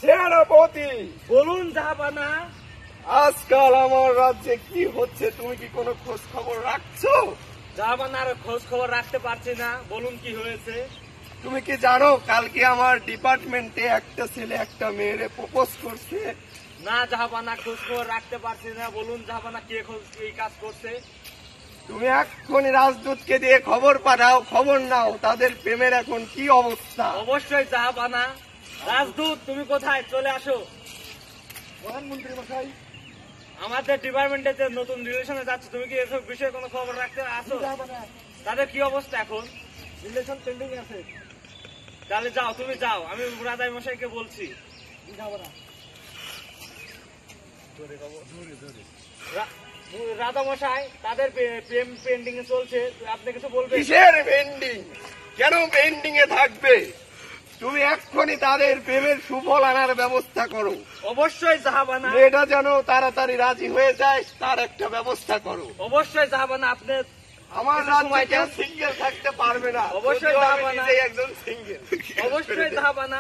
সেনাপতি বলুন জাহাপানা। আজকাল আমার রাজ্যে কি হচ্ছে তুমি কি কোনো খোঁজ খবর রাখছো? জাহাপানা আর খোঁজ খবর রাখতে পারছি না, বলুন কি হয়েছে। তুমি কি জানো কালকে আমার ডিপার্টমেন্টে একটা ছেলে একটা মেয়েরে প্রপোজ করছে? না জাহাপানা, খোঁজ খবর রাখতে পারছি না, বলুন জাহাপানা কে এই কাজ করছে। তুমি এক্ষুনি রাজদূতকে দিয়ে খবর পাঠাও, খবর নাও তাদের প্রেমের এখন কি অবস্থা। অবশ্যই জাহাপানা। রাজদূত তুমি কোথায়, চলে আসো। প্রধানমন্ত্রী মশাই, আমাদের ডিপার্টমেন্টে যে নতুন রিলেশনে যাচ্ছে, তুমি কি এসব বিষয়ে কোনো খবর রাখতে আসো? তাদের কি অবস্থা এখন? রিলেশন পেন্ডিং আছে। তাহলে যাও, তুমি যাও, আমি রাজাই মশাইকে বলছি। রাজা মশাই, তাদের প্রেম পেন্ডিং এ চলছে, আপনি কিছু বলবেন? কিসের পেন্ডিং? কেন পেন্ডিং এ থাকবে? তুমি এক্ষুনি তাদের প্রেমের সুফল আনার ব্যবস্থা করো। অবশ্যই জাহাপানা। মেয়েটা যেন তাড়াতাড়ি রাজি হয়ে যায় তার একটা ব্যবস্থা করো। অবশ্যই জাহাপানা। আপনি আমার রাজ্যে কেউ সিঙ্গেল থাকতে পারবে না। অবশ্যই যদিও আমি জাহাপানা। নিজেই একজন সিঙ্গেল। অবশ্যই জাহাপানা।